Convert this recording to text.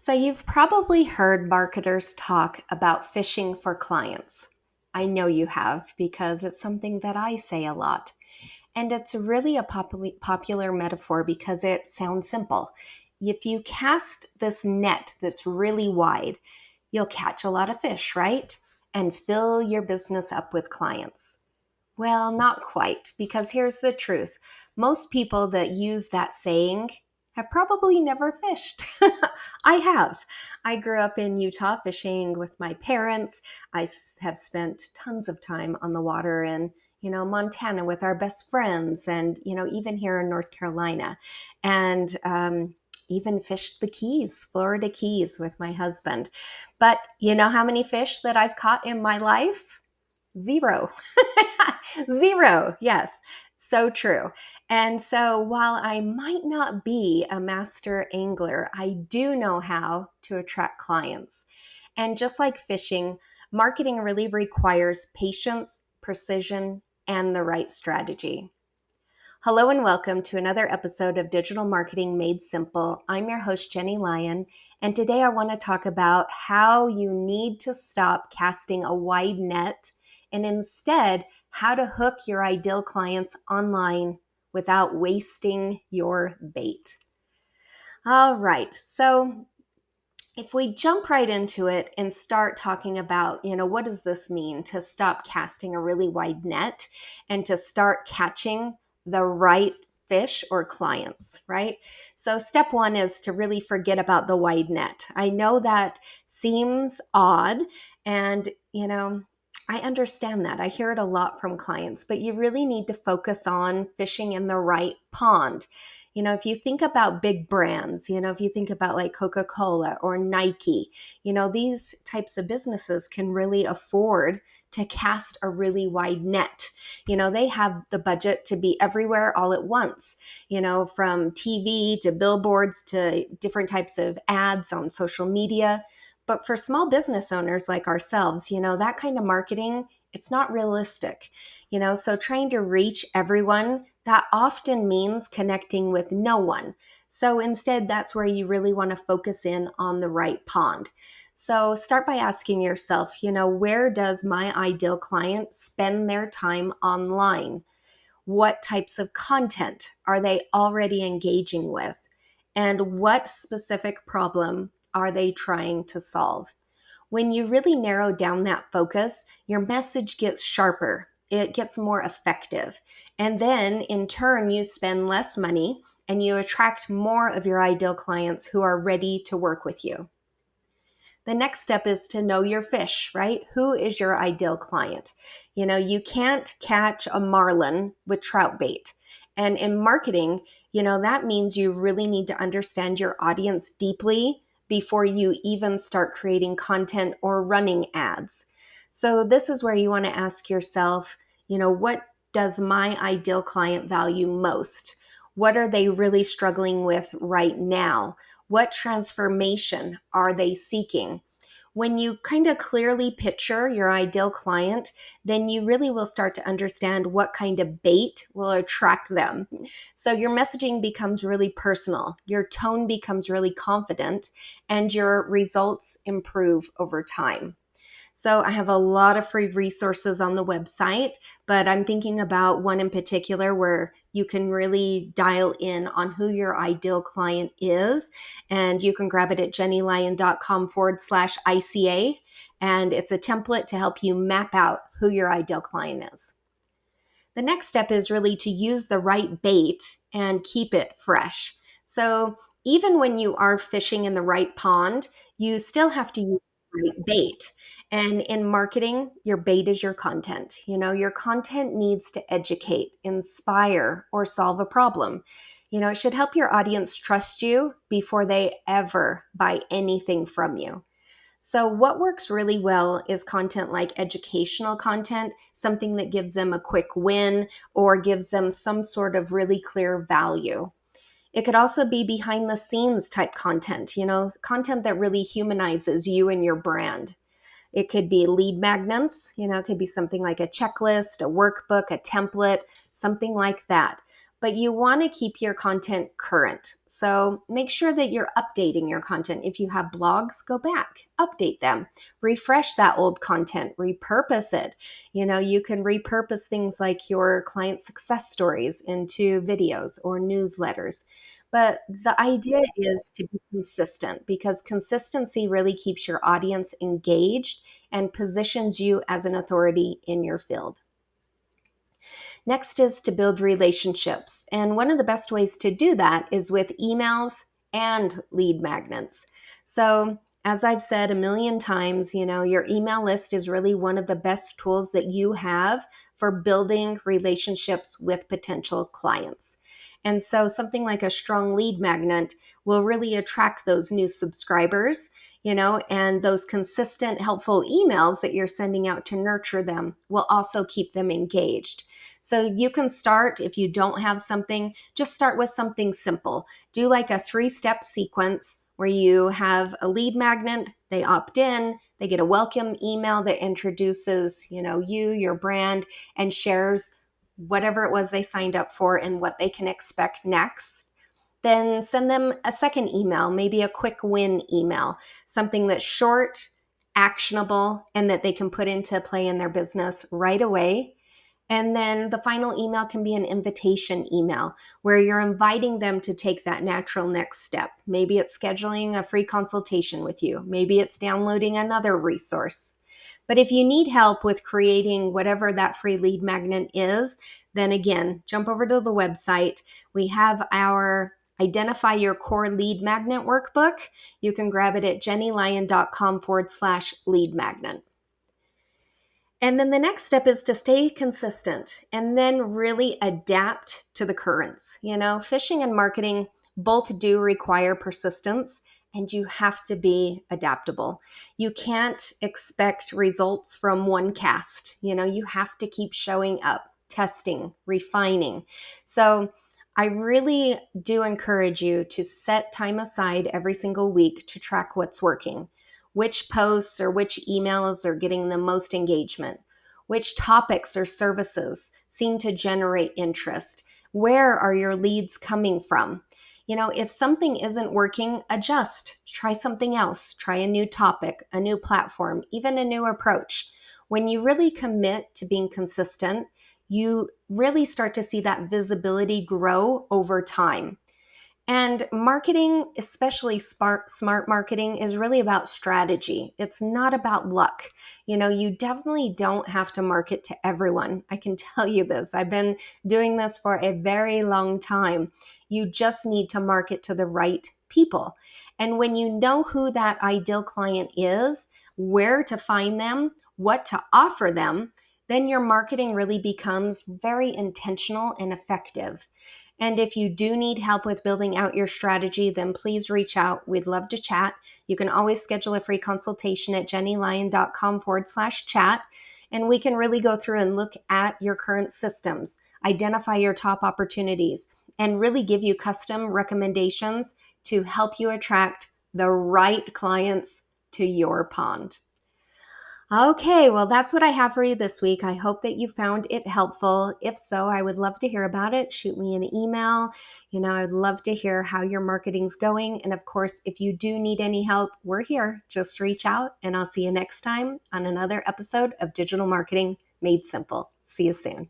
So, you've probably heard marketers talk about fishing for clients. I know you have because it's something that I say a lot. And it's really a popular metaphor because it sounds simple. If you cast this net that's really wide, you'll catch a lot of fish, right? And fill your business up with clients. Well, not quite, because here's the truth. Most people that use that saying have probably never fished. I have. I grew up in Utah fishing with my parents. Have spent tons of time on the water in, Montana with our best friends and, even here in North Carolina. And even fished the Keys, Florida Keys with my husband. But you know how many fish that I've caught in my life? Zero. Zero. Yes. So true. And so while I might not be a master angler, I do know how to attract clients. And just like fishing, marketing really requires patience, precision, and the right strategy. Hello and welcome to another episode of Digital Marketing Made Simple. I'm your host, Jennie Lyon, and today I want to talk about how you need to stop casting a wide net and instead how to hook your ideal clients online without wasting your bait. All right, so if we jump right into it and start talking about, what does this mean to stop casting a really wide net and to start catching the right fish or clients, right? So step one is to really forget about the wide net. I know that seems odd and, I understand that. I hear it a lot from clients, but you really need to focus on fishing in the right pond. If you think about big brands, if you think about like Coca-Cola or Nike, these types of businesses can really afford to cast a really wide net. They have the budget to be everywhere all at once, from TV to billboards to different types of ads on social media. But for small business owners like ourselves, that kind of marketing, it's not realistic. So trying to reach everyone, that often means connecting with no one. So instead, that's where you really want to focus in on the right pond. So start by asking yourself, where does my ideal client spend their time online? What types of content are they already engaging with? And what specific problem are they trying to solve? When you really narrow down that focus, your message gets sharper. It gets more effective. And then in turn, you spend less money and you attract more of your ideal clients who are ready to work with you. The next step is to know your fish, right? Who is your ideal client? You can't catch a marlin with trout bait. And in marketing, that means you really need to understand your audience deeply before you even start creating content or running ads. So this is where you want to ask yourself, what does my ideal client value most? What are they really struggling with right now? What transformation are they seeking? When you kind of clearly picture your ideal client, then you really will start to understand what kind of bait will attract them. So your messaging becomes really personal, your tone becomes really confident, and your results improve over time. So I have a lot of free resources on the website, but I'm thinking about one in particular where you can really dial in on who your ideal client is. And you can grab it at jennielyon.com/ICA. And it's a template to help you map out who your ideal client is. The next step is really to use the right bait and keep it fresh. So even when you are fishing in the right pond, you still have to use the right bait. And in marketing, your bait is your content. Your content needs to educate, inspire, or solve a problem. It should help your audience trust you before they ever buy anything from you. So what works really well is content like educational content, something that gives them a quick win or gives them some sort of really clear value. It could also be behind the scenes type content, content that really humanizes you and your brand. It could be lead magnets, it could be something like a checklist, a workbook, a template, something like that. but you want to keep your content current. So make sure that you're updating your content. If you have blogs, go back, update them, refresh that old content, repurpose it. You can repurpose things like your client success stories into videos or newsletters. But the idea is to be consistent, because consistency really keeps your audience engaged and positions you as an authority in your field. Next is to build relationships. And one of the best ways to do that is with emails and lead magnets. So, as I've said a million times, your email list is really one of the best tools that you have for building relationships with potential clients. And so something like a strong lead magnet will really attract those new subscribers, and those consistent, helpful emails that you're sending out to nurture them will also keep them engaged. So you can start, if you don't have something, just start with something simple. Do like a 3-step sequence where you have a lead magnet, they opt in, they get a welcome email that introduces, your brand, and shares whatever it was they signed up for and what they can expect next. Then send them a second email, maybe a quick win email, something that's short, actionable, and that they can put into play in their business right away. And then the final email can be an invitation email where you're inviting them to take that natural next step. Maybe it's scheduling a free consultation with you. Maybe it's downloading another resource. But if you need help with creating whatever that free lead magnet is, then again, jump over to the website. We have our Identify Your Core Lead Magnet workbook. You can grab it at jennylyon.com/lead magnet. And then the next step is to stay consistent and then really adapt to the currents. Fishing and marketing both do require persistence, and you have to be adaptable. You can't expect results from one cast. You have to keep showing up, testing, refining. So I really do encourage you to set time aside every single week to track what's working. Which posts or which emails are getting the most engagement? Which topics or services seem to generate interest? Where are your leads coming from? If something isn't working, adjust. Try something else. Try a new topic, a new platform, even a new approach. When you really commit to being consistent, you really start to see that visibility grow over time. And marketing, especially smart marketing, is really about strategy. It's not about luck. You definitely don't have to market to everyone. I can tell you this. I've been doing this for a very long time. You just need to market to the right people. And when you know who that ideal client is, where to find them, what to offer them, then your marketing really becomes very intentional and effective. And if you do need help with building out your strategy, then please reach out. We'd love to chat. You can always schedule a free consultation at jennylyon.com/chat. And we can really go through and look at your current systems, identify your top opportunities, and really give you custom recommendations to help you attract the right clients to your pond. Okay, well, that's what I have for you this week. I hope that you found it helpful. If so, I would love to hear about it. Shoot me an email. I'd love to hear how your marketing's going. And of course, if you do need any help, we're here. Just reach out, and I'll see you next time on another episode of Digital Marketing Made Simple. See you soon.